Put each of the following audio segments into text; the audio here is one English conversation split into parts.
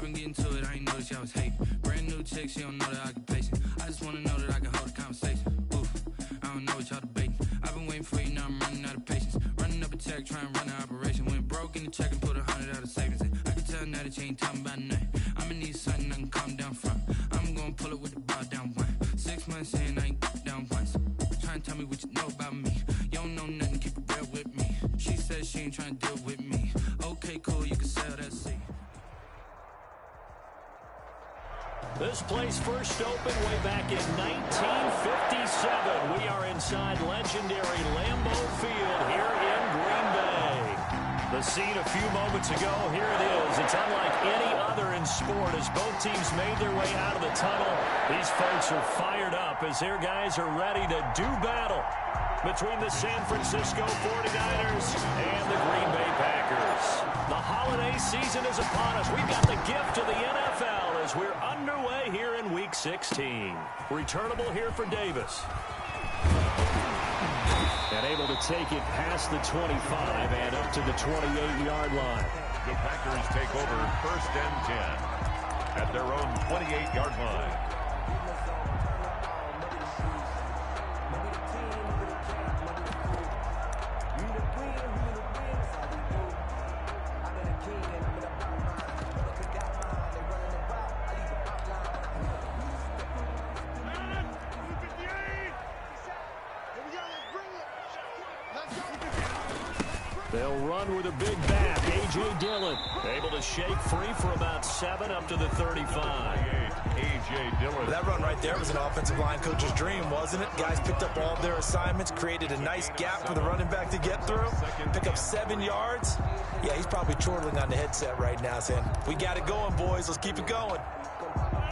been getting to it, I ain't noticed y'all was hating. Brand new chick, she don't know the occupation. I just wanna know that I can hold a conversation. Oof, I don't know what y'all debating. I've been waiting for you, now I'm running out of patience. Running up a check, trying to run an operation. Went broke in the check and put 100 out of savings in. I can tell now that you ain't talking about nothing. I'ma need something I can calm down from. I'm gonna pull it with the bar down one. 6 months in, I ain't down once. Trying to tell me what you know about me. You don't know nothing, keep it real with me. She said she ain't trying to deal with me. Okay, cool, you can sell that seat. This place first opened way back in 1957. We are inside legendary Lambeau Field here in Green Bay. The scene a few moments ago, here it is. It's unlike any other in sport as both teams made their way out of the tunnel. These folks are fired up as their guys are ready to do battle between the San Francisco 49ers and the Green Bay Packers. The holiday season is upon us. We've got the gift of the NFL as we're underway here in Week 16. Returnable here for Davis. And able to take it past the 25 and up to the 28-yard line. The Packers take over 1st and 10 at their own 28-yard line. They'll run with a big back. A.J. Dillon able to shake free for about 7 up to the 35. A.J. Dillon. That run right there was an offensive line coach's dream, wasn't it? Guys picked up all of their assignments, created a nice gap for the running back to get through, pick up 7 yards. Yeah, he's probably chortling on the headset right now saying, we got it going, boys. Let's keep it going.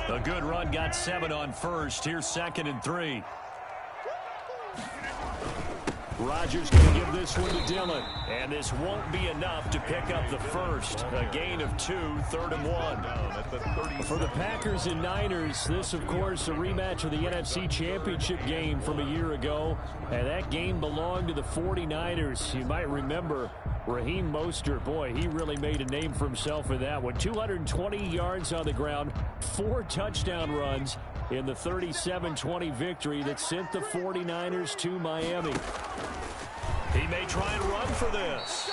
A good run got 7 on first. Here's 2nd and 3. Rodgers going to give this one to Dillon. And this won't be enough to pick up the first. A gain of 2, 3rd and 1. For the Packers and Niners, this, of course, a rematch of the NFC Championship game from a year ago. And that game belonged to the 49ers. You might remember Raheem Mostert. Boy, he really made a name for himself in that one. 220 yards on the ground, 4 touchdown runs in the 37-20 victory that sent the 49ers to Miami. He may try and run for this.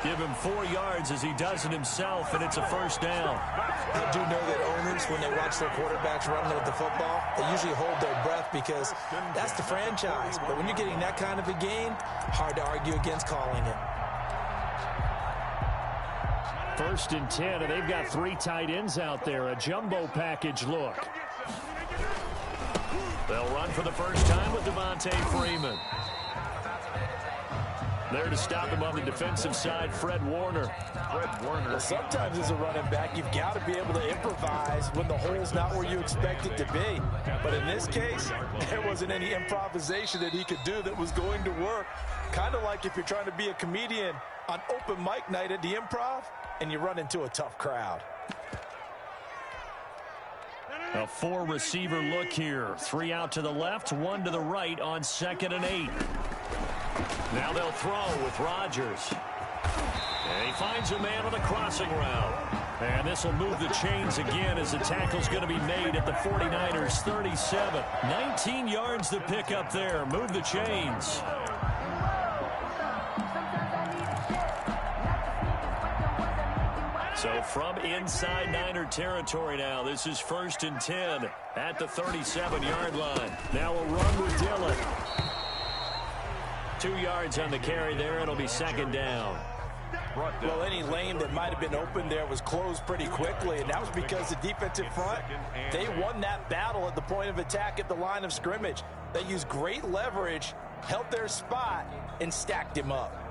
Give him 4 yards as he does it himself, and it's a 1st down. I do know that owners, when they watch their quarterbacks running with the football, they usually hold their breath because that's the franchise. But when you're getting that kind of a gain, hard to argue against calling it. 1st and 10, and they've got 3 tight ends out there. A jumbo package look. They'll run for the first time with Devontae Freeman. There to stop him on the defensive side, Fred Warner. Well, sometimes as a running back, you've got to be able to improvise when the hole's not where you expect it to be. But in this case, there wasn't any improvisation that he could do that was going to work. Kind of like if you're trying to be a comedian on open mic night at the Improv and you run into a tough crowd. A 4-receiver look here. 3 out to the left, 1 to the right on 2nd and 8. Now they'll throw with Rodgers. And he finds a man on the crossing route. And this will move the chains again as the tackle's going to be made at the 49ers 37. 19 yards to pick up there. Move the chains. So from inside Niner territory now, this is 1st and 10 at the 37-yard line. Now a run with Dillon. 2 yards on the carry there. It'll be 2nd down. Well, any lane that might have been open there was closed pretty quickly, and that was because the defensive front, they won that battle at the point of attack at the line of scrimmage. They used great leverage, held their spot, and stacked him up.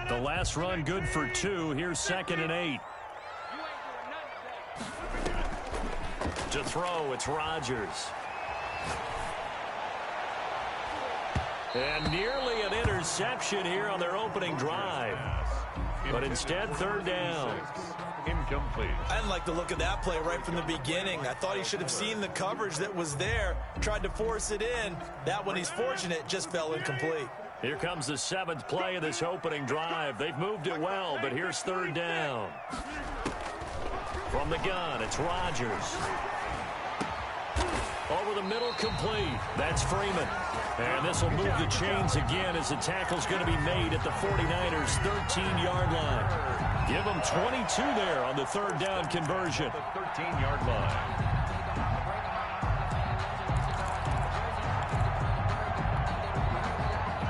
The last run good for 2. Here's 2nd and 8. To throw, it's Rodgers. And nearly an interception here on their opening drive. But instead, third down. Incomplete. I didn't like the look of that play right from the beginning. I thought he should have seen the coverage that was there, tried to force it in. That one, he's fortunate, just fell incomplete. Here comes the 7th play of this opening drive. They've moved it well, but here's third down. From the gun, it's Rodgers. Over the middle, complete. That's Freeman. And this will move the chains again as the tackle's going to be made at the 49ers' 13-yard line. Give them 22 there on the third down conversion. The 13-yard line.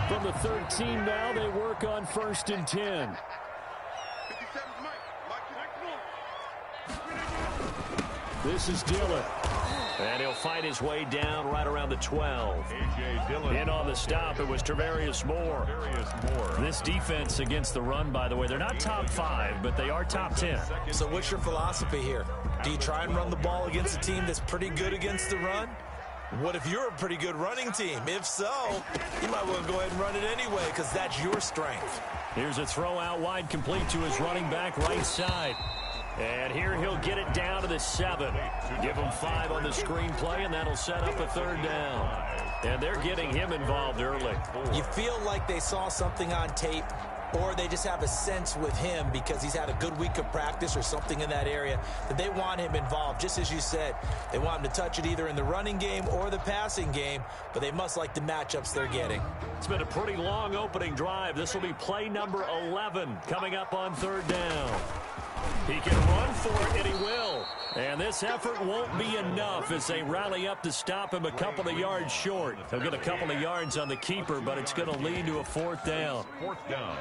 From the 13 now, they work on 1st and 10. This is Dillon. And he'll fight his way down right around the 12. A.J. Dillon. In on the stop, it was Tarvarius Moore. This defense against the run, by the way, they're not top 5, but they are top 10. So what's your philosophy here? Do you try and run the ball against a team that's pretty good against the run? What if you're a pretty good running team? If so, you might want to go ahead and run it anyway because that's your strength. Here's a throw out wide, complete to his running back right side. And here he'll get it down to the 7. Give him 5 on the screenplay, and that'll set up a third down. And they're getting him involved early. You feel like they saw something on tape, or they just have a sense with him because he's had a good week of practice or something in that area that they want him involved. Just as you said, they want him to touch it either in the running game or the passing game, but they must like the matchups they're getting. It's been a pretty long opening drive. This will be play number 11 coming up on third down. He can run for it, and he will. And this effort won't be enough as they rally up to stop him a couple of yards short. He'll get a couple of yards on the keeper, but it's going to lead to a 4th down. 4th down.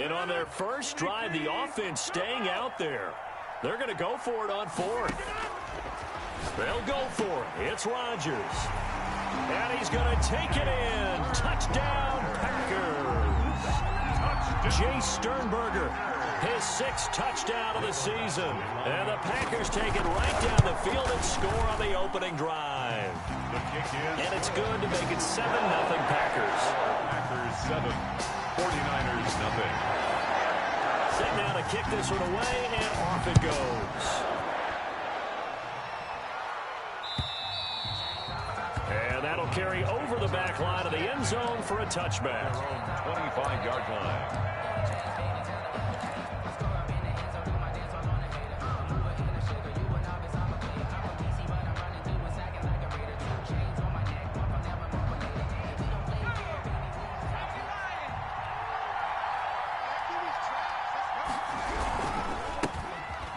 And on their first drive, the offense staying out there. They're going to go for it on 4th. They'll go for it. It's Rodgers. And he's going to take it in. Touchdown, Packers. Jace Sternberger, his 6th touchdown of the season. And the Packers take it right down the field and score on the opening drive. The kick is. And it's good to make it 7-0 Packers. Packers 7, 49ers 0. Set now to kick this one away, and off it goes. And that'll carry over the back line of the end zone for a touchback. 25-yard line.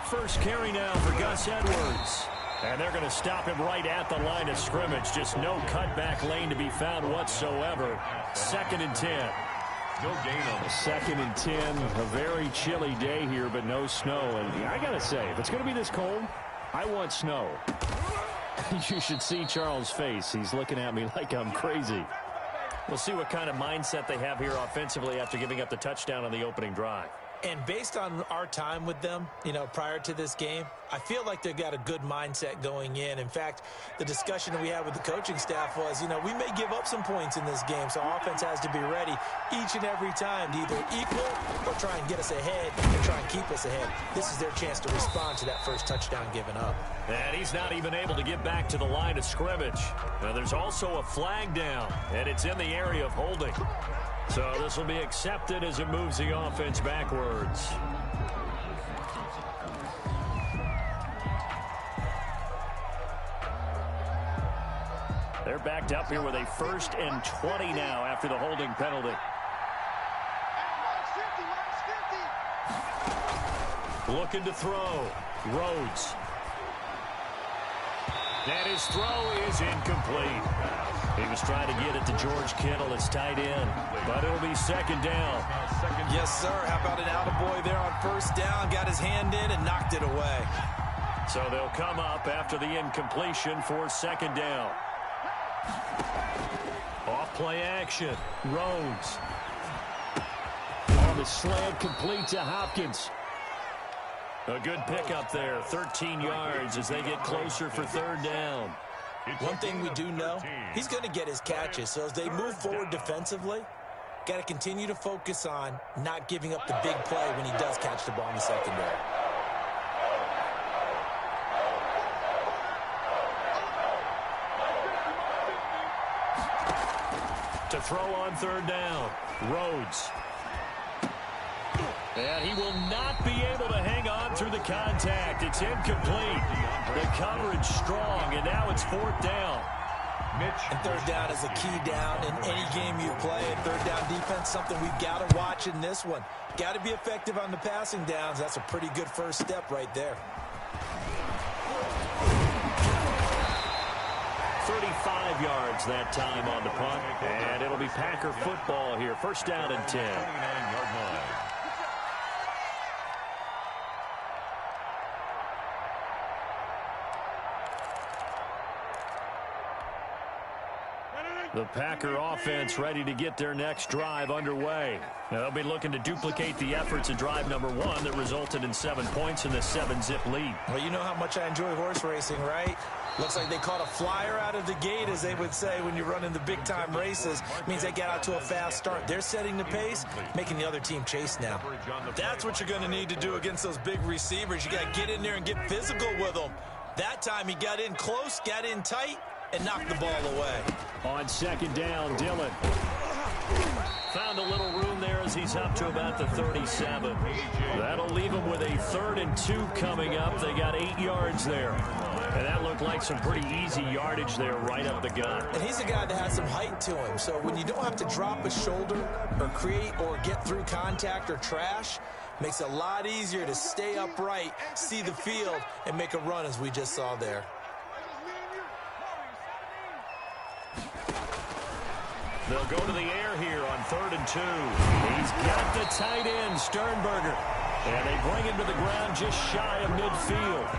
First carry now for Gus Edwards. And they're going to stop him right at the line of scrimmage. Just no cutback lane to be found whatsoever. 2nd and 10. No gain on the 2nd and 10. A very chilly day here, but no snow. And I got to say, if it's going to be this cold, I want snow. You should see Charles' face. He's looking at me like I'm crazy. We'll see what kind of mindset they have here offensively after giving up the touchdown on the opening drive. And based on our time with them, prior to this game, I feel like they've got a good mindset going in. In fact, the discussion that we had with the coaching staff was, we may give up some points in this game, so our offense has to be ready each and every time to either equal or try and get us ahead and try and keep us ahead. This is their chance to respond to that first touchdown given up. And he's not even able to get back to the line of scrimmage. Now, there's also a flag down, and it's in the area of holding. So this will be accepted as it moves the offense backwards. They're backed up here with a 1st and 20 now after the holding penalty. Looking to throw. Rhodes. And his throw is incomplete. He was trying to get it to George Kittle, his tight end, but it'll be 2nd down. Yes, sir. How about an attaboy there on 1st down? Got his hand in and knocked it away. So they'll come up after the incompletion for 2nd down. Off play action. Rhodes. On the slant, complete to Hopkins. A good pickup there, 13 yards as they get closer for 3rd down. One thing we do know, he's going to get his catches. So as they move forward defensively, got to continue to focus on not giving up the big play when he does catch the ball in the secondary. To throw on third down, Rhodes. And he will not be able to hang on through the contact. It's incomplete. The coverage strong, and now it's fourth down. And third down is a key down in any game you play. And third down defense, something we've got to watch in this one. Got to be effective on the passing downs. That's a pretty good first step right there. 35 yards that time on the punt. And it'll be Packer football here. First down and 10. 29-yard line. The Packer offense ready to get their next drive underway. They'll be looking to duplicate the efforts of drive number 1 that resulted in 7 points in the 7-zip lead. Well, you know how much I enjoy horse racing, right? Looks like they caught a flyer out of the gate, as they would say when you're running the big-time races. Means they get out to a fast start. They're setting the pace, making the other team chase now. That's what you're going to need to do against those big receivers. You got to get in there and get physical with them. That time he got in close, got in tight, and knocked the ball away. On second down, Dillon found a little room there as he's up to about the 37. That'll leave him with a 3rd and 2 coming up. They got 8 yards there. And that looked like some pretty easy yardage there right up the gut. And he's a guy that has some height to him. So when you don't have to drop a shoulder or create or get through contact or trash, makes it a lot easier to stay upright, see the field, and make a run as we just saw there. They'll go to the air here on 3rd and 2. He's got the tight end, Sternberger. And they bring him to the ground just shy of midfield.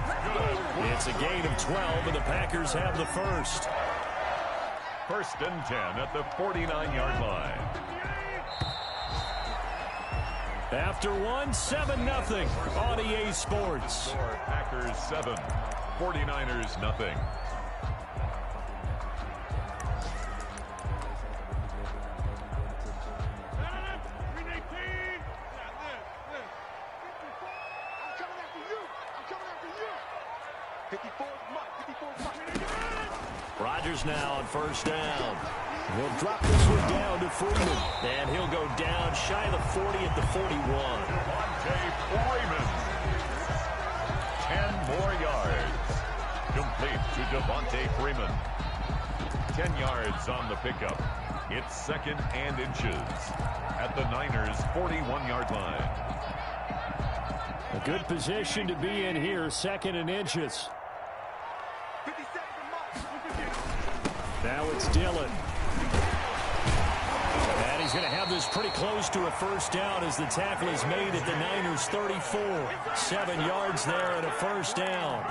It's a gain of 12, and the Packers have the first. 1st and 10 at the 49-yard line. After 1, 7-0 on EA Sports. Packers 7, 49ers nothing. Rodgers now on first down. He'll drop this one down to Freeman. And he'll go down shy of the 40 at the 41. Devontae Freeman. 10 more yards. Complete to Devontae Freeman. 10 yards on the pickup. It's 2nd and inches at the Niners' 41-yard line. A good position to be in here, 2nd and inches. Now it's Dillon. And he's going to have this pretty close to a first down as the tackle is made at the Niners' 34. 7 yards there and a first down.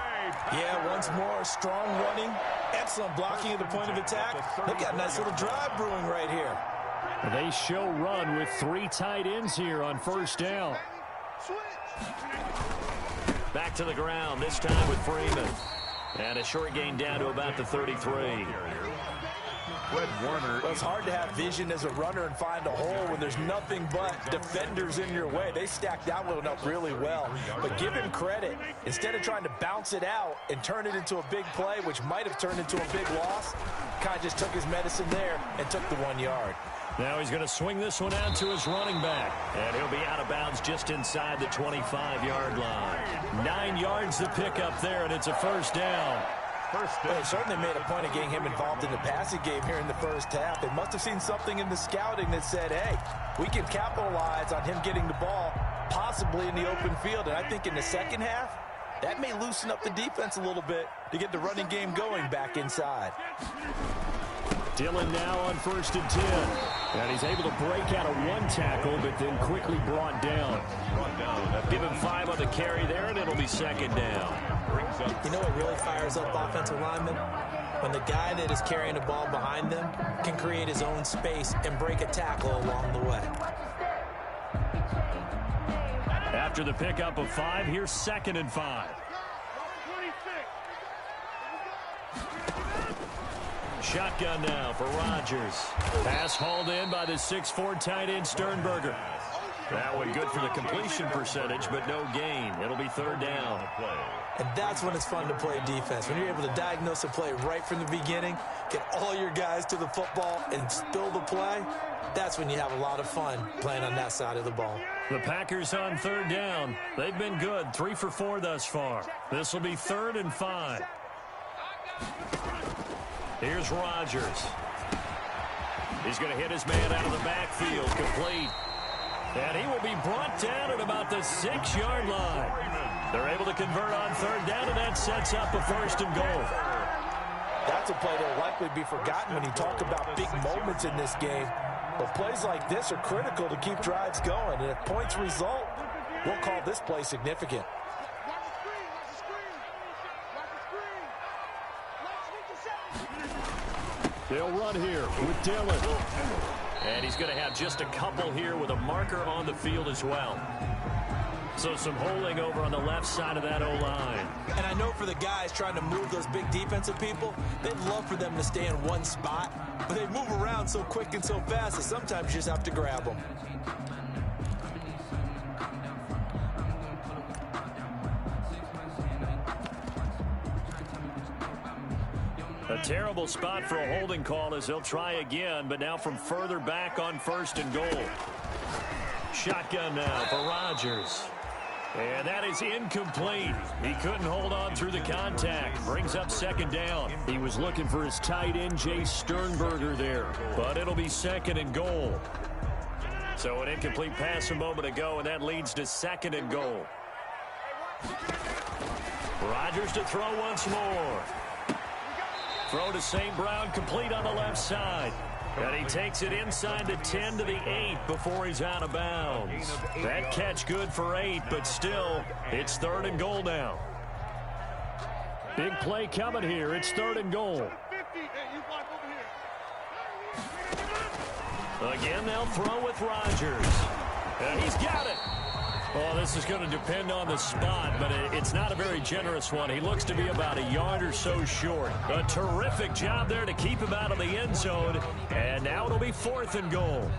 Yeah, once more, strong running, excellent blocking at the point of attack. They've got a nice little drive brewing right here. They show run with 3 tight ends here on first down. Back to the ground, this time with Freeman. And a short gain down to about the 33. Fred Warner. Well, it's hard to have vision as a runner and find a hole when there's nothing but defenders in your way. They stacked that one up really well. But give him credit. Instead of trying to bounce it out and turn it into a big play, which might have turned into a big loss, kind of just took his medicine there and took the 1 yard. Now he's going to swing this one out to his running back. And he'll be out of bounds just inside the 25-yard line. 9 yards to pick up there, and it's a first down. Well, they certainly made a point of getting him involved in the passing game here in the first half. They must have seen something in the scouting that said, hey, we can capitalize on him getting the ball, possibly in the open field. And I think in the second half, that may loosen up the defense a little bit to get the running game going back inside. Dillon now on 1st and 10. And he's able to break out of 1 tackle, but then quickly brought down. Give him 5 on the carry there, and it'll be 2nd down. You know what really fires up offensive linemen? When the guy that is carrying the ball behind them can create his own space and break a tackle along the way. After the pickup of 5, here's 2nd and 5. Shotgun now for Rodgers. Pass hauled in by the 6'4" tight end Sternberger. That one good for the completion percentage, but no gain. It'll be third down. And that's when it's fun to play defense. When you're able to diagnose a play right from the beginning, get all your guys to the football, and spill the play, that's when you have a lot of fun playing on that side of the ball. The Packers on third down. They've been good, 3 for 4 thus far. This will be 3rd and 5. Here's Rodgers. He's going to hit his man out of the backfield, complete. And he will be brought down at about the 6-yard line. They're able to convert on third down, and that sets up a 1st and goal. That's a play that will likely be forgotten when you talk about big moments in this game. But plays like this are critical to keep drives going. And if points result, we'll call this play significant. They'll run here with Dillon. And he's going to have just a couple here with a marker on the field as well. So some holding over on the left side of that O-line. And I know for the guys trying to move those big defensive people, they'd love for them to stay in one spot. But they move around so quick and so fast that sometimes you just have to grab them. A terrible spot for a holding call as they'll try again, but now from further back on 1st and goal. Shotgun now for Rodgers. And that is incomplete. He couldn't hold on through the contact. Brings up 2nd down. He was looking for his tight end, Jay Sternberger there, but it'll be 2nd and goal. So an incomplete pass a moment ago, and that leads to 2nd and goal. Rodgers to throw once more. Throw to St. Brown, complete on the left side. And he takes it inside the 10 to the 8 before he's out of bounds. That catch good for 8, but still, it's 3rd and goal now. Big play coming here. It's 3rd and goal. Again, they'll throw with Rodgers. And he's got it. Well, this is going to depend on the spot, but it's not a very generous one. He looks to be about a yard or so short. A terrific job there to keep him out of the end zone. And now it'll be 4th and goal.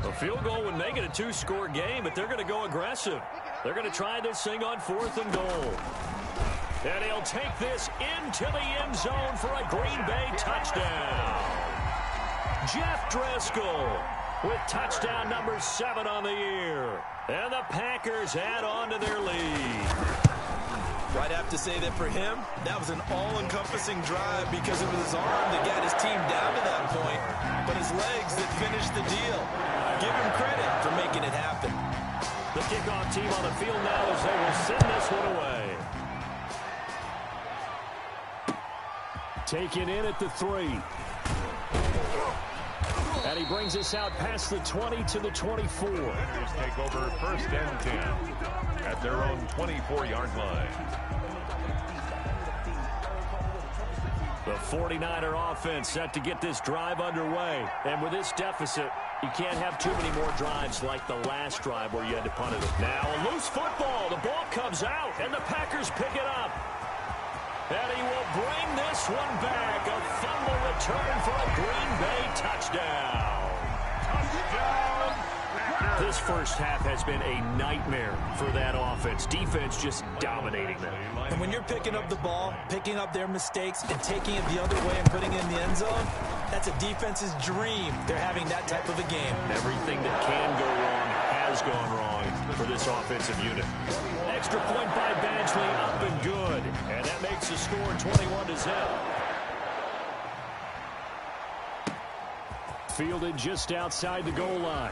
A field goal would make it a 2-score game, but they're going to go aggressive. They're going to try this thing on 4th and goal. And he'll take this into the end zone for a Green Bay touchdown. Jeff Driscoll with touchdown number 7 on the year. And the Packers add on to their lead. I'd have to say that for him, that was an all-encompassing drive because it was his arm that got his team down to that point, but his legs that finished the deal. Give him credit for making it happen. The kickoff team on the field now as they will send this one away. Taken in at the 3. And he brings us out past the 20 to the 24. Packers take over 1st and 10 at their own 24-yard line. The 49er offense set to get this drive underway. And with this deficit, you can't have too many more drives like the last drive where you had to punt it. Now a loose football. The ball comes out, and the Packers pick it up. And he will bring this one back. A fumble return for a Green Bay touchdown. This first half has been a nightmare for that offense. Defense just dominating them. And when you're picking up the ball, picking up their mistakes, and taking it the other way and putting it in the end zone, that's a defense's dream. They're having that type of a game. Everything that can go wrong has gone wrong for this offensive unit. Extra point by Badgley, up and good. And that makes the score 21-0. Fielded just outside the goal line.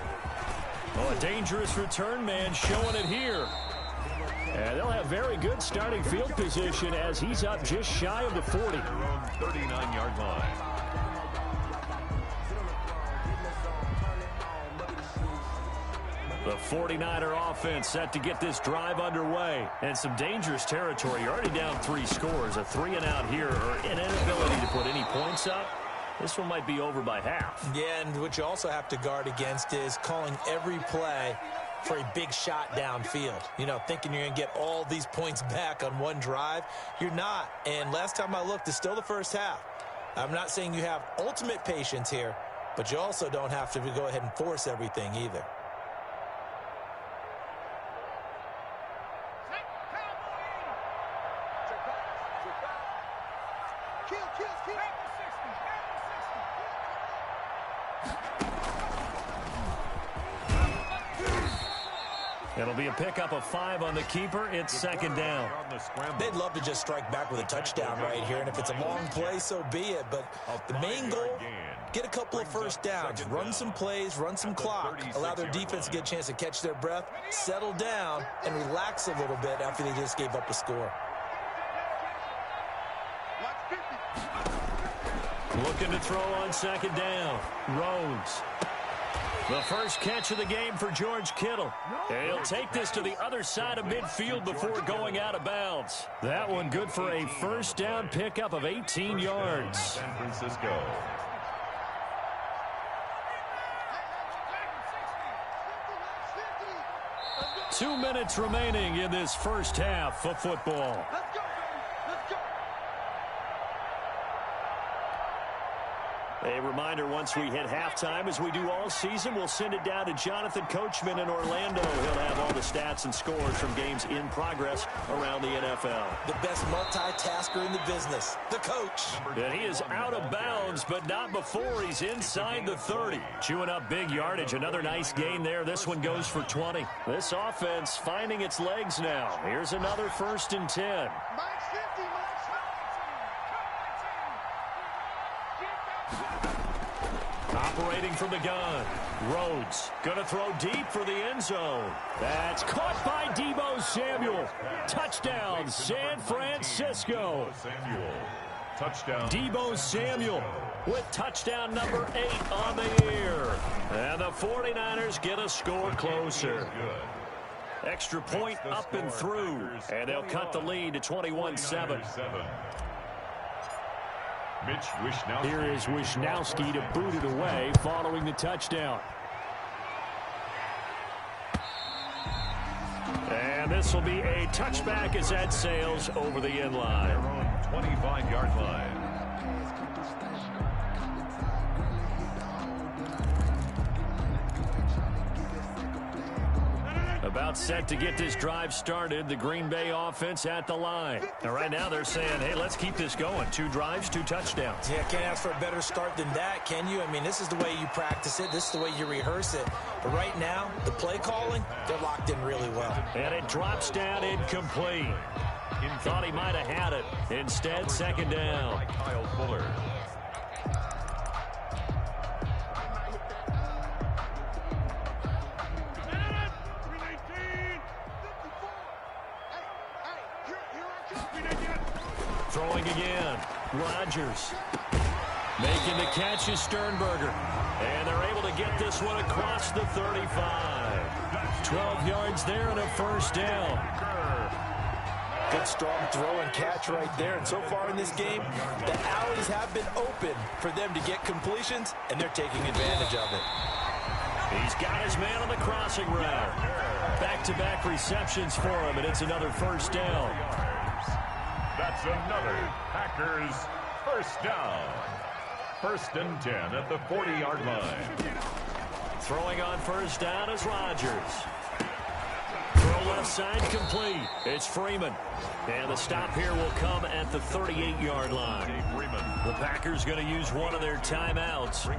Oh, a dangerous return man showing it here. And they'll have very good starting field position as he's up just shy of the 40. 39-yard line. The 49er offense set to get this drive underway. And some dangerous territory. You're already down 3 scores. A 3-and-out here or an inability to put any points up. this one might be over by half. Yeah, and what you also have to guard against is calling every play for a big shot downfield. You know, thinking you're going to get all these points back on one drive. You're not. And last time I looked, it's still the first half. I'm not saying you have ultimate patience here, but you also don't have to go ahead and force everything either. It'll be a pickup of 5 on the keeper. It's second down. They'd love to just strike back with a touchdown right here, and if it's a long play, so be it. But the main goal, get a couple of first downs, run some plays, run some clock, allow their defense to get a chance to catch their breath, settle down, and relax a little bit after they just gave up a score. Looking to throw on second down. Rhodes. The first catch of the game for George Kittle. And he'll take this to the other side of midfield before going out of bounds. That one good for a first down pickup of 18 yards. San Francisco. Two minutes remaining in this first half of football. A reminder, once we hit halftime, as we do all season, we'll send it down to Jonathan Coachman in Orlando. He'll have all the stats and scores from games in progress around the NFL. The best multitasker in the business, the coach. And he is out of bounds, but not before he's inside the 30. Chewing up big yardage. Another nice gain there. This one goes for 20. This offense finding its legs now. Here's another 1st and 10. Operating from the gun. Rhodes gonna throw deep for the end zone. That's caught by Deebo Samuel. Touchdown, San Francisco. Touchdown. Deebo Samuel with touchdown number 8 on the year. And the 49ers get a score closer. Extra point up and through. And they'll cut the lead to 21-7. Mitch Wishnowsky. Here is Wishnowsky to boot it away following the touchdown. And this will be a touchback as that sails over the end line. 25-yard line. About set to get this drive started. The Green Bay offense at the line. And right now they're saying, hey, let's keep this going. 2 drives, 2 touchdowns. Yeah, can't ask for a better start than that, can you? I mean, this is the way you practice it. This is the way you rehearse it. But right now, the play calling, they're locked in really well. And it drops down incomplete. Thought he might have had it. Instead, second down. Kyle Fuller. Throwing again. Rodgers. Making the catch is Sternberger. And they're able to get this one across the 35. 12 yards there and a first down. Good strong throw and catch right there. And so far in this game, the alleys have been open for them to get completions, and they're taking advantage of it. He's got his man on the crossing route. Back-to-back receptions for him, and it's another first down. That's another Packers first down. 1st and 10 at the 40-yard line. Throwing on first down is Rodgers. Throw left side complete. It's Freeman. And the stop here will come at the 38-yard line. The Packers going to use one of their timeouts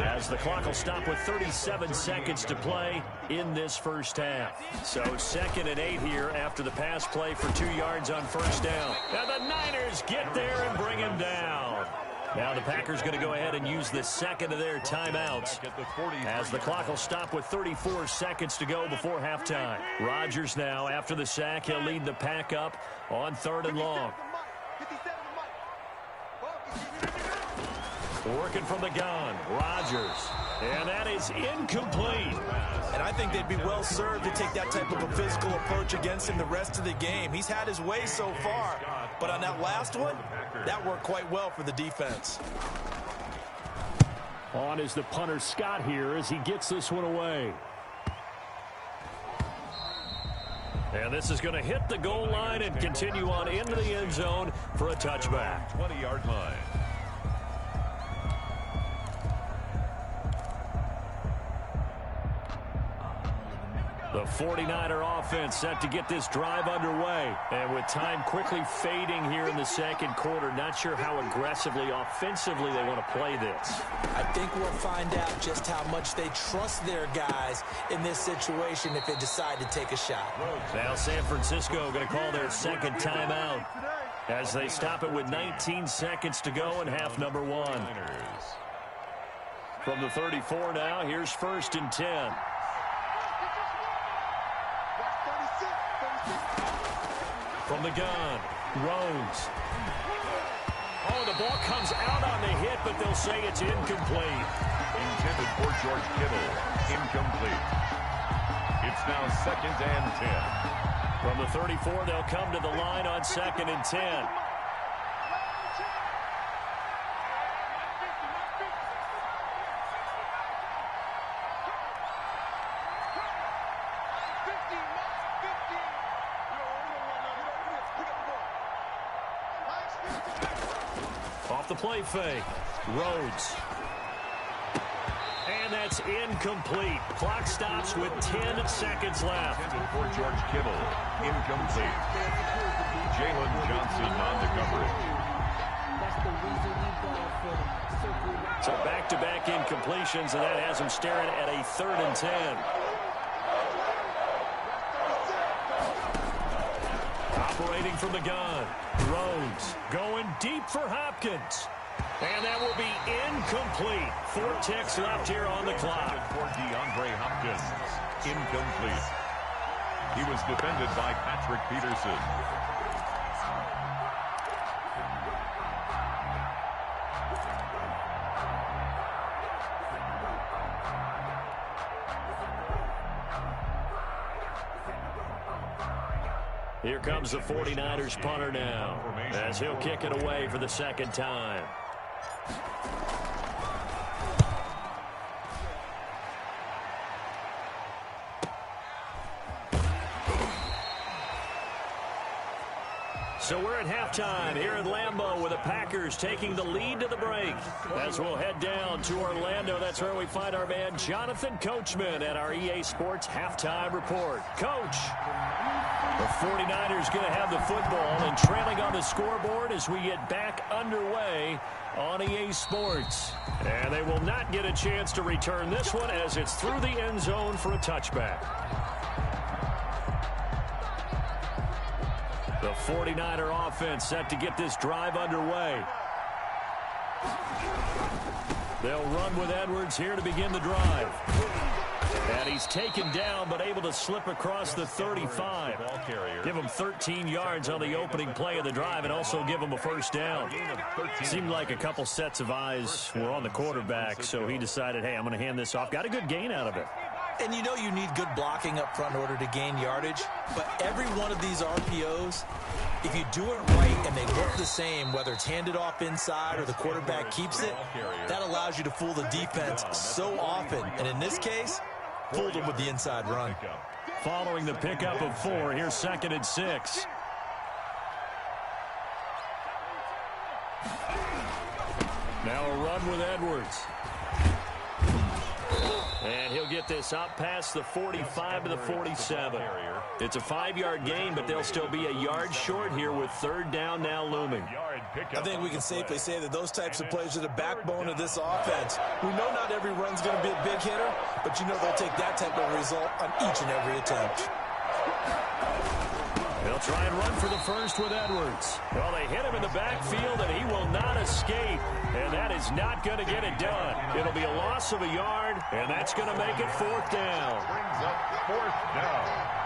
as the clock will stop with 37 seconds to play in this first half. So 2nd and 8 here after the pass play for 2 yards on first down. And the Niners get there and bring him down. Now the Packers going to go ahead and use the second of their timeouts as the clock will stop with 34 seconds to go before halftime. Rodgers now, after the sack, he'll lead the pack up on 3rd and long. Working from the gun, Rodgers. And that is incomplete. And I think they'd be well served to take that type of a physical approach against him the rest of the game. He's had his way so far, but on that last one, that worked quite well for the defense. On is the punter Scott here as he gets this one away. And this is going to hit the goal line and continue on into the end zone for a touchback. 20-yard line. The 49er offense set to get this drive underway. And with time quickly fading here in the second quarter, not sure how aggressively, offensively they want to play this. I think we'll find out just how much they trust their guys in this situation if they decide to take a shot. Now San Francisco going to call their second timeout as they stop it with 19 seconds to go in half number one. From the 34 now, here's 1st and 10. From the gun, Rhodes. Oh, the ball comes out on the hit, but they'll say it's incomplete. Intended for George Kittle. Incomplete. It's now 2nd and 10. From the 34, they'll come to the line on 2nd and 10. Off the play fake, Rhodes. And that's incomplete. Clock stops with 10 seconds left. Intended for George Kittle. Incomplete. Jalen Johnson on the coverage. So back-to-back incompletions, and that has him staring at a 3rd and 10. Operating from the gun, Rhodes going deep for Hopkins. And that will be incomplete. 4 ticks left here on the clock. For DeAndre Hopkins. Incomplete. He was defended by Patrick Peterson. Here comes the 49ers punter now, as he'll kick it away for the second time. So we're at halftime here at Lambeau with the Packers taking the lead to the break. As we'll head down to Orlando, that's where we find our man Jonathan Coachman at our EA Sports Halftime Report. Coach, the 49ers going to have the football and trailing on the scoreboard as we get back underway on EA Sports. And they will not get a chance to return this one as it's through the end zone for a touchback. The 49er offense set to get this drive underway. They'll run with Edwards here to begin the drive. And he's taken down but able to slip across the 35. Give him 13 yards on the opening play of the drive and also give him a first down. Seemed like a couple sets of eyes were on the quarterback, so he decided, hey, I'm going to hand this off. Got a good gain out of it. And you know you need good blocking up front in order to gain yardage. But every one of these RPOs, if you do it right and they look the same, whether it's handed off inside or the quarterback keeps it, that allows you to fool the defense so often. And in this case, fooled them with the inside run. Following the pickup of 4, here's 2nd and 6. Now a run with Edwards. And he'll get this up past the 45 to the 47. It's a 5-yard gain, but they'll still be a yard short here with 3rd down now looming. I think we can safely say that those types of plays are the backbone of this offense. We know not every run's going to be a big hitter, but you know they'll take that type of result on each and every attempt. They'll try and run for the first with Edwards. Well, they hit him in the backfield, and he will not escape. And that is not going to get it done. It'll be a loss of a yard, and that's going to make it 4th down. Brings up 4th down.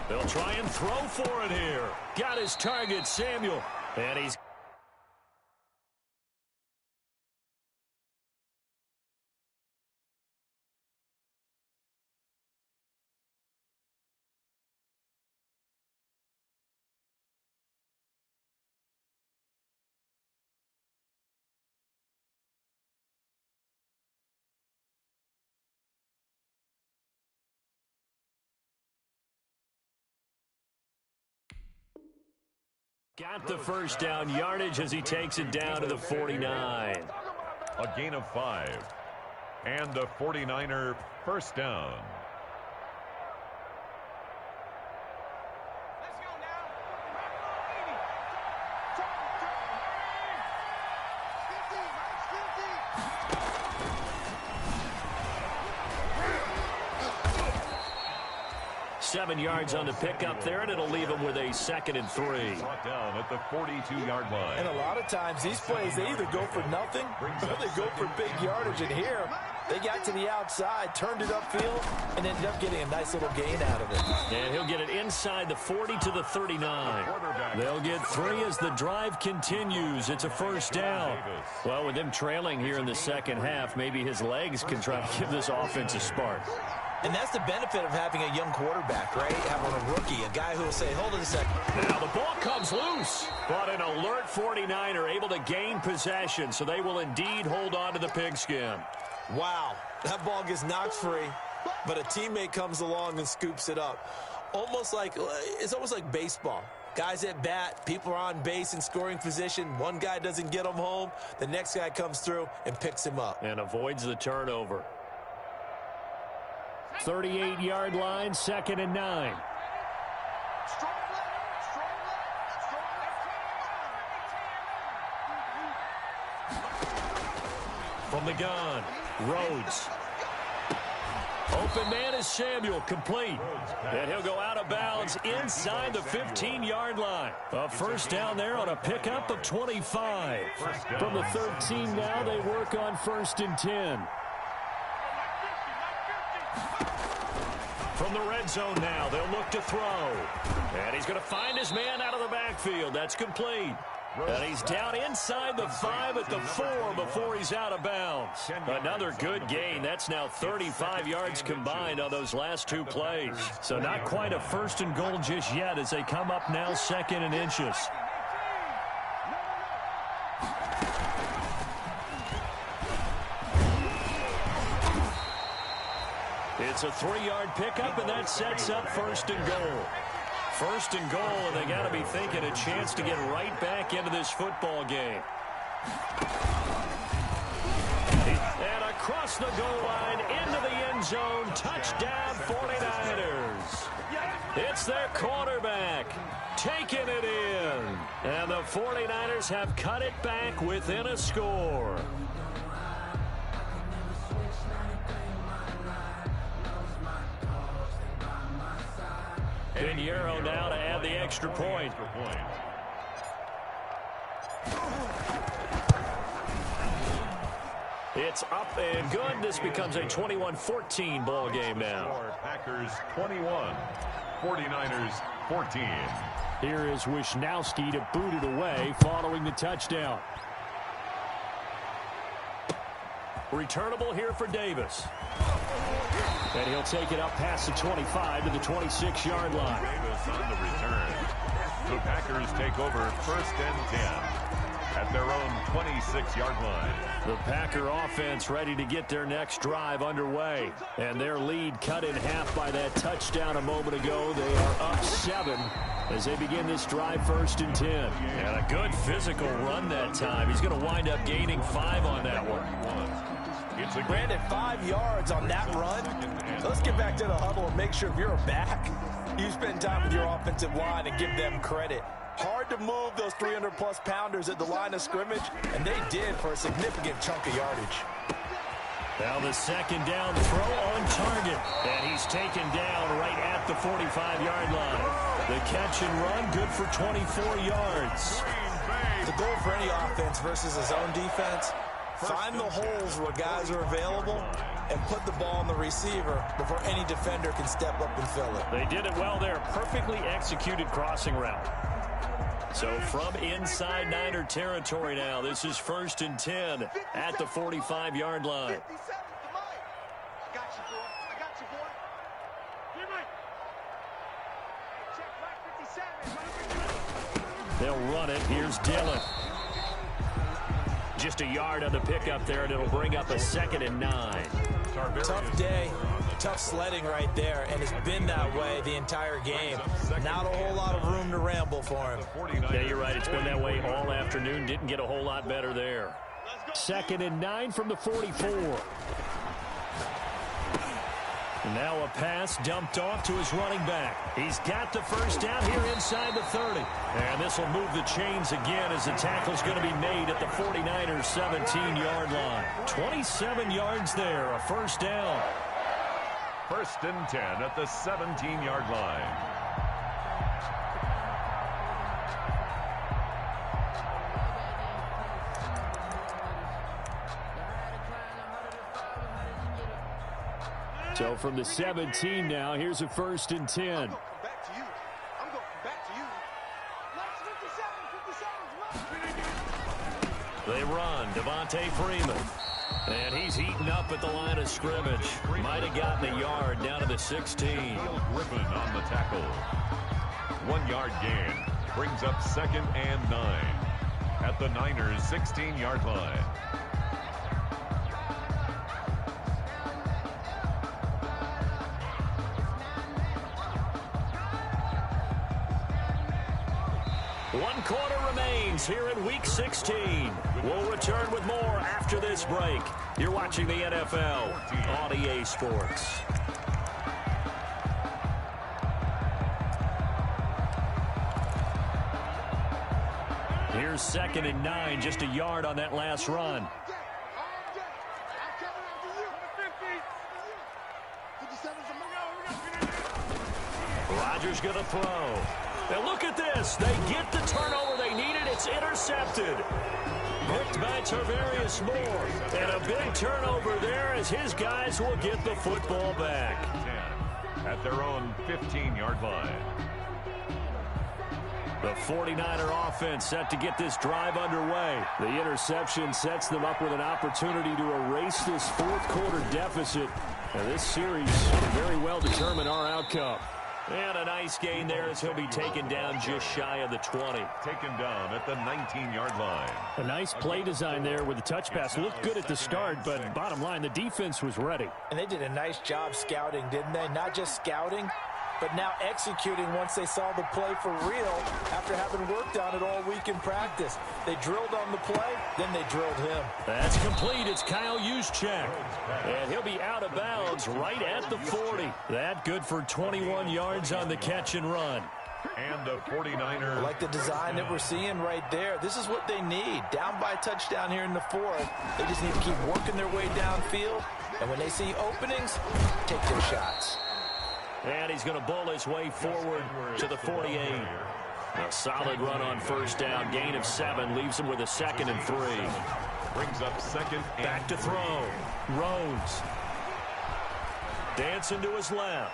They'll try and throw for it here. Got his target, Samuel. And he's... got the first down yardage as he takes it down to the 49. A gain of 5. And a 49er first down. Let's go now. 7 yards on the pickup there, and it'll leave him with a 2nd and 3. Brought down at the 42-yard line. And a lot of times these plays, they either go for nothing or they go for big yardage. And here, they got to the outside, turned it upfield, and ended up getting a nice little gain out of it. And he'll get it inside the 40 to the 39. They'll get 3 as the drive continues. It's a first down. Well, with them trailing here in the second half, maybe his legs can try to give this offense a spark. And that's the benefit of having a young quarterback, right? Having a rookie, a guy who will say, hold on a second. Now the ball comes loose. But an alert 49er able to gain possession, so they will indeed hold on to the pigskin. Wow, that ball gets knocked free, but a teammate comes along and scoops it up. It's almost like baseball. Guys at bat, people are on base in scoring position. One guy doesn't get him home. The next guy comes through and picks him up. And avoids the turnover. 38-yard line, 2nd and 9. From the gun, Rhodes. Open man is Samuel, complete. And he'll go out of bounds inside the 15-yard line. A first down there on a pickup of 25. From the 13 now, they work on 1st and 10. From the red zone now, they'll look to throw. And he's going to find his man out of the backfield. That's complete. And he's down inside the 5 at the 4 before he's out of bounds. Another good gain. That's now 35 yards combined on those last 2 plays. So not quite a 1st and goal just yet as they come up now 2nd and inches. It's a 3-yard pickup, and that sets up 1st and goal. 1st and goal, and they got to be thinking a chance to get right back into this football game. And across the goal line, into the end zone, touchdown 49ers. It's their quarterback taking it in. And the 49ers have cut it back within a score. Pinheiro now to add the extra point. It's up and good. This becomes a 21-14 ball game now. Packers 21, 49ers 14. Here is Wisnowski to boot it away following the touchdown. Returnable here for Davis. And he'll take it up past the 25 to the 26-yard line. Davis on the return. The Packers take over 1st and 10 at their own 26-yard line. The Packer offense ready to get their next drive underway. And their lead cut in half by that touchdown a moment ago. They are up 7 as they begin this drive 1st and 10. And a good physical run that time. He's going to wind up gaining 5 on that one. Granted, 5 yards on that run. Let's get back to the huddle and make sure if you're a back, you spend time with your offensive line and give them credit. Hard to move those 300-plus pounders at the line of scrimmage, and they did for a significant chunk of yardage. Now the 2nd down throw on target, and he's taken down right at the 45-yard line. The catch and run good for 24 yards. The goal for any offense versus his own defense, find the holes where guys are available and put the ball on the receiver before any defender can step up and fill it. They did it well there. Perfectly executed crossing route. So from inside Niner territory now, this is 1st and 10 at the 45-yard line. They'll run it. Here's Dillon. Just a yard on the pickup there, and it'll bring up a 2nd and 9. Tough day, tough sledding right there, and it's been that way the entire game. Not a whole lot of room to ramble for him. Yeah, you're right. It's been that way all afternoon. Didn't get a whole lot better there. 2nd and 9 from the 44. Now a pass dumped off to his running back. He's got the first down here inside the 30. And this will move the chains again as the tackle's going to be made at the 49ers 17-yard line. 27 yards there, a first down. 1st and 10 at the 17-yard line. So from the 17 now, here's a 1st and 10. They run, Devontae Freeman. And he's eaten up at the line of scrimmage. Might have gotten a yard down to the 16. Griffin on the tackle. 1-yard gain brings up 2nd and 9 at the Niners 16-yard line. One quarter remains here in Week 16. We'll return with more after this break. You're watching the NFL on EA Sports. Here's 2nd and 9, just a yard on that last run. Rodgers going to throw. And look at this. They get the turnover they needed. It's intercepted. Picked by Tarvarius Moore. And a big turnover there as his guys will get the football back. 10 at their own 15-yard line. The 49er offense set to get this drive underway. The interception sets them up with an opportunity to erase this fourth-quarter deficit. And this series can very well determine our outcome. And a nice gain there as he'll be taken down just shy of the 20. Taken down at the 19-yard line. A nice play design there with the touch pass. Looked good at the start, but bottom line, the defense was ready. And they did a nice job scouting, didn't they? Not just scouting, but now executing once they saw the play for real after having worked on it all week in practice. They drilled on the play, then they drilled him. That's complete. It's Kyle Juszczyk. And he'll be out of bounds right at the 40. That good for 21 yards on the catch and run. And a 49er. I like the design that we're seeing right there. This is what they need. Down by a touchdown here in the fourth. They just need to keep working their way downfield. And when they see openings, take their shots. And he's going to bowl his way forward to the 48. A solid run on first down. Gain of 7 leaves him with a 2nd and 3. Brings up 2nd and back to throw. Rhodes. Dancing to his left.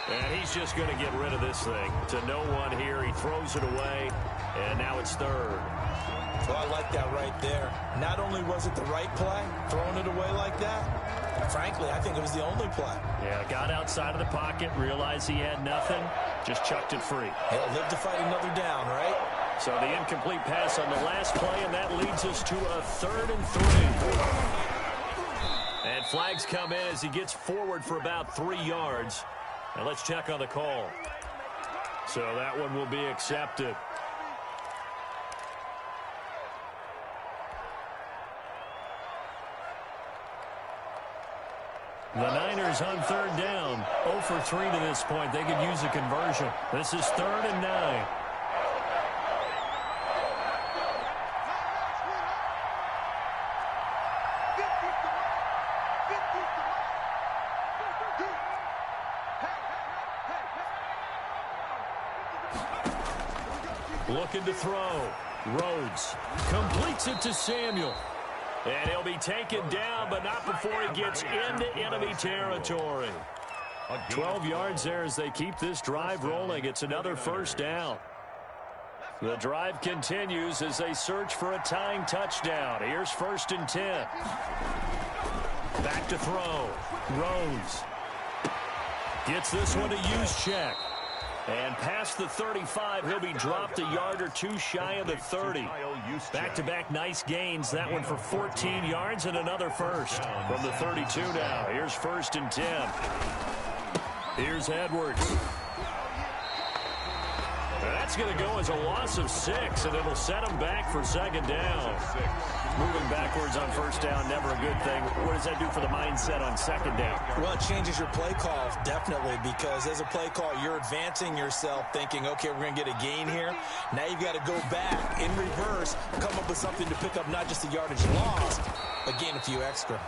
And he's just going to get rid of this thing. To no one here. He throws it away. And now it's 3rd. Well, I like that right there. Not only was it the right play, throwing it away like that, frankly, I think it was the only play. Yeah, got outside of the pocket, realized he had nothing, just chucked it free. He'll live to fight another down, right? So the incomplete pass on the last play, and that leads us to a 3rd and 3. And flags come in as he gets forward for about 3 yards. Now let's check on the call. So that one will be accepted. The Niners on 3rd down, 0 for 3 to this point. They could use a conversion. This is 3rd and 9. Looking to throw. Rhodes completes it to Samuel. And he'll be taken down, but not before he gets into enemy territory. 12 yards there as they keep this drive rolling. It's another first down. The drive continues as they search for a tying touchdown. Here's 1st and 10. Back to throw. Rhodes gets this one to Juszczyk. And past the 35, he'll be dropped a yard or two shy of the 30. Back-to-back nice gains. That one for 14 yards and another first. From the 32 now, here's 1st and 10. Here's Edwards. That's going to go as a loss of 6, and it'll set him back for 2nd down. Moving backwards on 1st down, never a good thing. What does that do for the mindset on 2nd down? Well, it changes your play call, definitely, because as a play call, you're advancing yourself thinking, okay, we're going to get a gain here. Now you've got to go back in reverse, come up with something to pick up not just the yardage lost, but gain a few extra.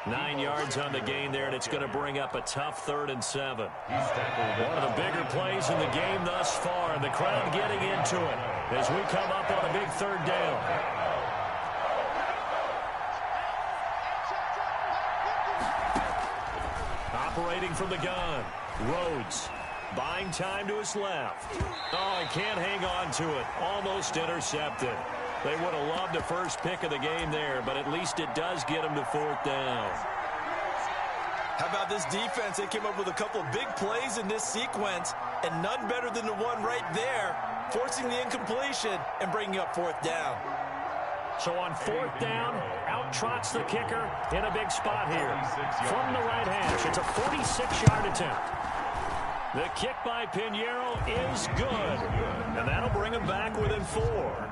9 yards on the gain there, and it's going to bring up a tough 3rd and 7. One of the bigger plays in the game thus far, and the crowd getting into it as we come up on a big 3rd down. Operating from the gun, Rhodes buying time to his left. Oh, he can't hang on to it. Almost intercepted. They would have loved the first pick of the game there, but at least it does get them to 4th down. How about this defense? They came up with a couple of big plays in this sequence, and none better than the one right there, forcing the incompletion and bringing up 4th down. So on 4th down, out trots the kicker in a big spot here. From the right hash, it's a 46-yard attempt. The kick by Pinheiro is good, and that'll bring him back within 4.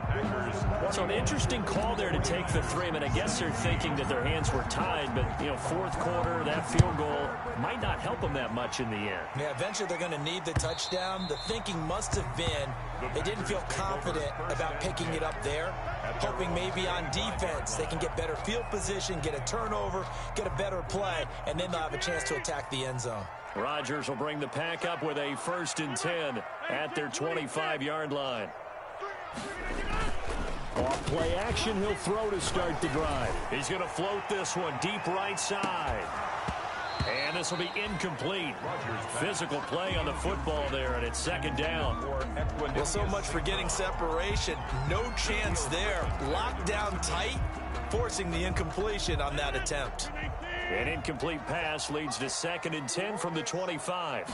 So an interesting call there to take the 3. I mean, I guess they're thinking that their hands were tied, but, you know, 4th quarter, that field goal might not help them that much in the end. Yeah, eventually they're going to need the touchdown. The thinking must have been they didn't feel confident about picking it up there, hoping maybe on defense they can get better field position, get a turnover, get a better play, and then they'll have a chance to attack the end zone. Rodgers will bring the pack up with a 1st and 10 at their 25-yard line. Off play action, he'll throw to start the drive. He's going to float this one deep right side. And this will be incomplete. Physical play on the football there, and it's 2nd down. Well, so much for getting separation. No chance there. Locked down tight, forcing the incompletion on that attempt. An incomplete pass leads to 2nd and 10 from the 25.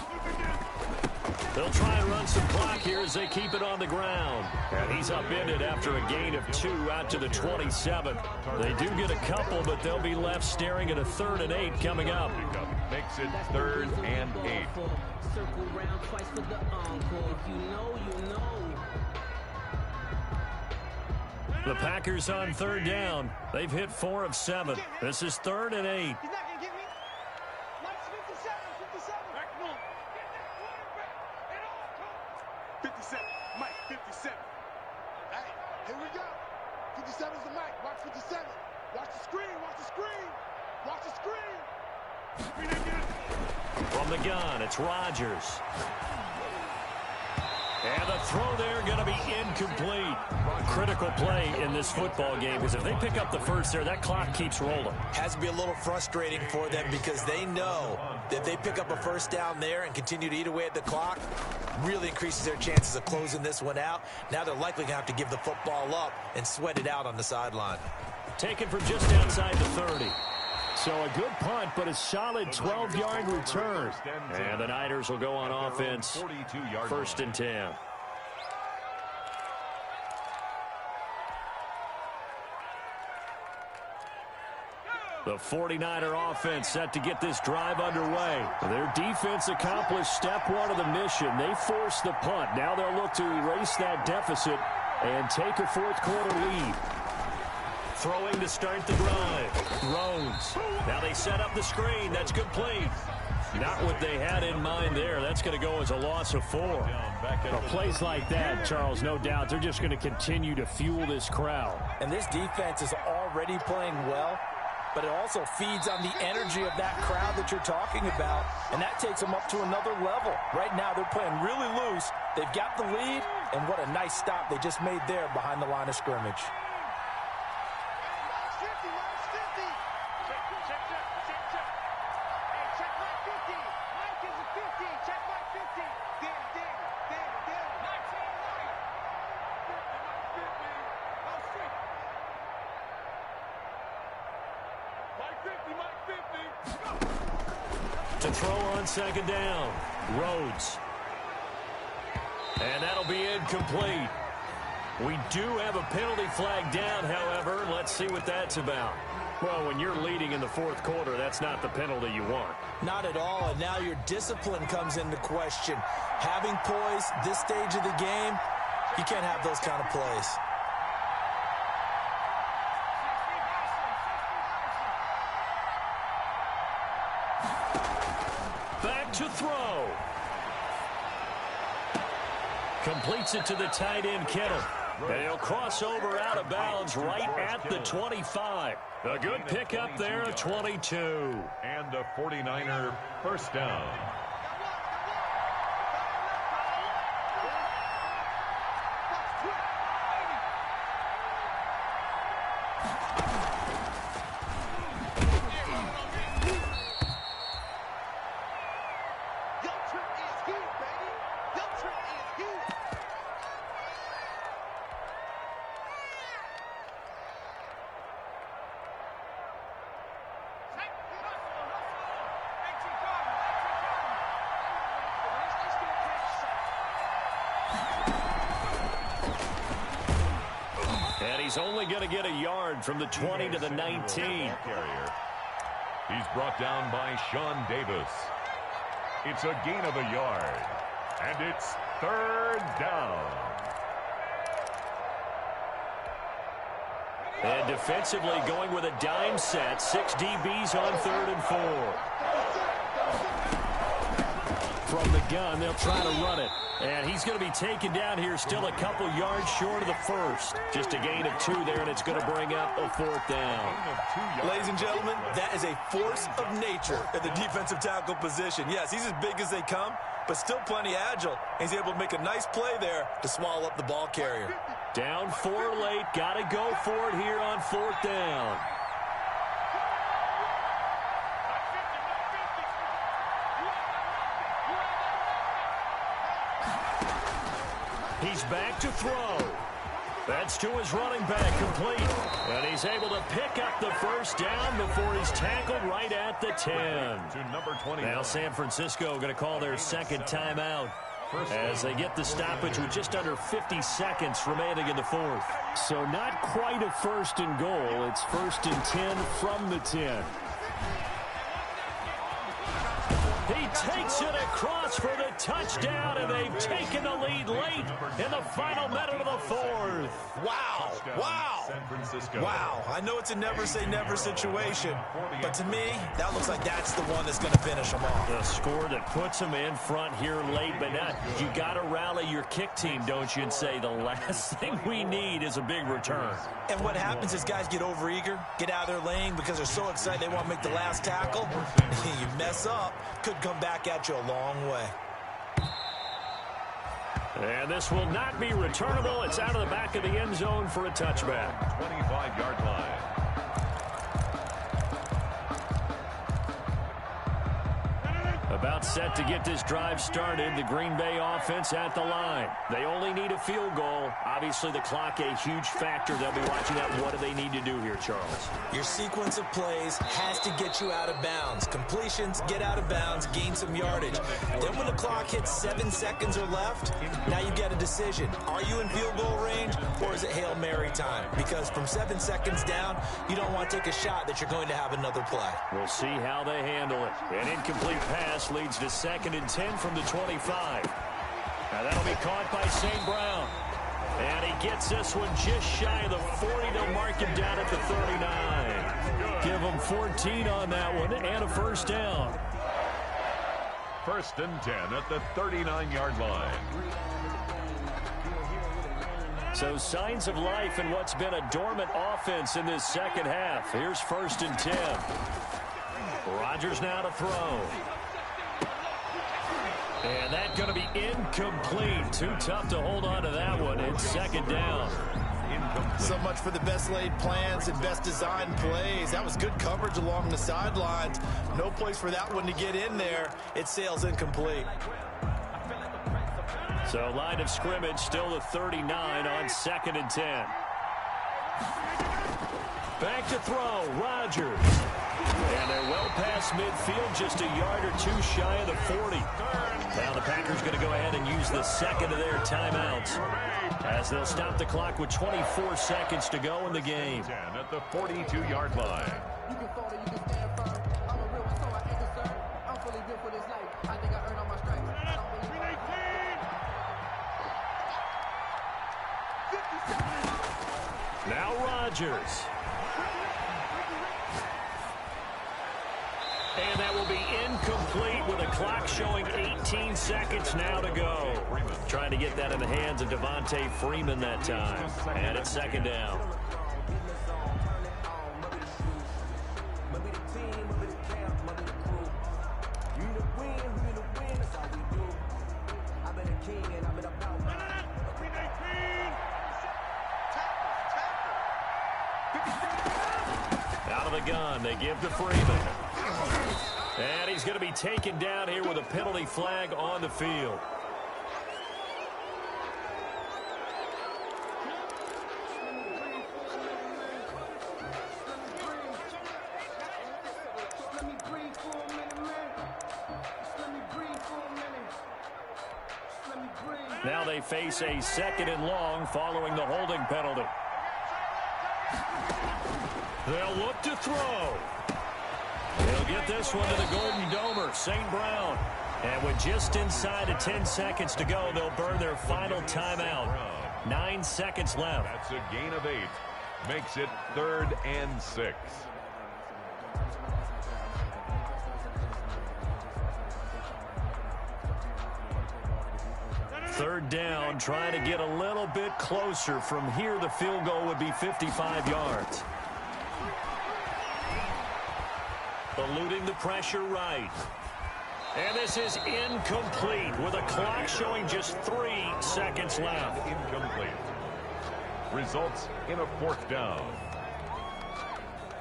They'll try and run some clock here as they keep it on the ground. And he's upended after a gain of 2 out to the 27. They do get a couple, but they'll be left staring at a 3rd and 8 coming up. Makes it 3rd and 8. Circle round twice for the encore. If you know, you know. The Packers on 3rd down. They've hit 4 of 7. This is 3rd and 8. He's not going to get me. Mike's 57. 57. Mike, 57. Hey, here we go. 57's the Mike. Watch 57. Watch the screen. Watch the screen. Watch the screen. From the gun, it's Rodgers. And the throw there going to be incomplete. Critical play in this football game because if they pick up the first there, that clock keeps rolling. Has to be a little frustrating for them because they know that if they pick up a 1st down there and continue to eat away at the clock, really increases their chances of closing this one out. Now they're likely going to have to give the football up and sweat it out on the sideline. Taken from just outside the 30. So a good punt, but a solid 12-yard return. And the Niners will go on offense, 1st and 10. The 49er offense set to get this drive underway. Their defense accomplished step 1 of the mission. They forced the punt. Now they'll look to erase that deficit and take a 4th quarter lead. Throwing to start the drive. Rhodes. Now they set up the screen. That's complete. Not what they had in mind there. That's going to go as a loss of 4. Well, plays like that, Charles, no doubt, they're just going to continue to fuel this crowd. And this defense is already playing well, but it also feeds on the energy of that crowd that you're talking about, and that takes them up to another level. Right now, they're playing really loose. They've got the lead, and what a nice stop they just made there behind the line of scrimmage. throw on second down. Rhodes. And that'll be incomplete. We do have a penalty flag down, however. Let's see what that's about. Well, when you're leading in the fourth quarter, that's not the penalty you want. Not at all, and now your discipline comes into question. Having poise this stage of the game, you can't have those kind of plays. Back to throw. Completes it to the tight end, Kittle. And he'll cross over out of bounds right at the 25. A good pickup there, a 22. And a 49er first down. He's only going to get a yard from the 20 to the 19. He's brought down by Sean Davis. It's a gain of a yard. And it's third down. And defensively going with a dime set. 6 DBs on 3rd and 4. From the gun, they'll try to run it. And he's going to be taken down here, still a couple yards short of the first. Just a gain of 2 there, and it's going to bring up a 4th down. Ladies and gentlemen, that is a force of nature at the defensive tackle position. Yes, he's as big as they come, but still plenty agile. He's able to make a nice play there to swallow up the ball carrier. Down 4 late, got to go for it here on 4th down. He's back to throw. That's to his running back, complete. And he's able to pick up the first down before he's tackled right at the 10. To number 20. Now San Francisco going to call their second timeout as they get the stoppage with just under 50 seconds remaining in the fourth. So not quite a 1st and goal. It's 1st and 10 from the 10. He takes it across for the touchdown, and they've taken the lead late in the final minute of the fourth. Wow. Wow. Wow. I know it's a never-say-never situation, but to me, that looks like that's the one that's going to finish them off. The score that puts them in front here late, but not. You got to rally your kick team, don't you, and say the last thing we need is a big return. And what happens is guys get overeager, get out of their lane because they're so excited they want to make the last tackle. You mess up, could come back at you a long way. And this will not be returnable. It's out of the back of the end zone for a touchback. 25-yard line. About set to get this drive started. The Green Bay offense at the line. They only need a field goal. Obviously, the clock a huge factor. They'll be watching that. What do they need to do here, Charles? Your sequence of plays has to get you out of bounds. Completions, get out of bounds, gain some yardage. Then when the clock hits 7 seconds or left, now you get a decision. Are you in field goal range, or is it Hail Mary time? Because from 7 seconds down, you don't want to take a shot that you're going to have another play. We'll see how they handle it. An incomplete pass leads to 2nd and 10 from the 25. Now that'll be caught by St. Brown. And he gets this one just shy of the 40. They'll mark him down at the 39. Give him 14 on that one and a first down. 1st and 10 at the 39-yard line. So signs of life in what's been a dormant offense in this second half. Here's 1st and 10. Rodgers now to throw. And that's going to be incomplete. Too tough to hold on to that one. It's 2nd down. So much for the best laid plans and best designed plays. That was good coverage along the sidelines. No place for that one to get in there. It sails incomplete. So line of scrimmage still the 39 on 2nd and 10. Back to throw, Rodgers. And they're well past midfield, just a yard or two shy of the 40. Now the Packers going to go ahead and use the second of their timeouts, as they'll stop the clock with 24 seconds to go in the game. 10 at the 42-yard line. You can fold it, you can stand firm. I'm a real one, so I ain't concerned. I'm fully built for this life. I think I earned all my stripes. I don't believe Now Rodgers. And that will be incomplete with a clock showing 18 seconds now to go. Trying to get that in the hands of Devontae Freeman that time. And it's second down. Out of the gun, they give to Freeman. And he's going to be taken down here with a penalty flag on the field. Now they face a second and long following the holding penalty. They'll look to throw. They'll get this one to the Golden Domer, St. Brown. And with just inside of 10 seconds to go, they'll burn their final timeout. 9 seconds left. That's a gain of 8. Makes it 3rd and 6. Third down, trying to get a little bit closer. From here, the field goal would be 55 yards. Eluding the pressure right. And this is incomplete with a clock showing just 3 seconds left. Incomplete. Results in a 4th down.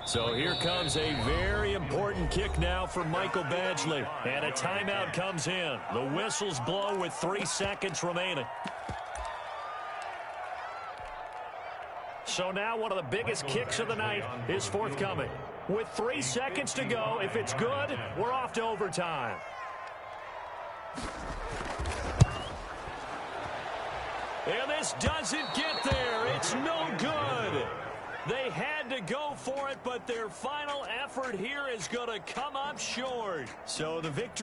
So here comes a very important kick now for Michael Badgley. And a timeout comes in. The whistles blow with 3 seconds remaining. So now one of the biggest kicks of the night is forthcoming. With 3 seconds to go, if it's good, we're off to overtime. And this doesn't get there. It's no good. They had to go for it, but their final effort here is going to come up short. So the victory.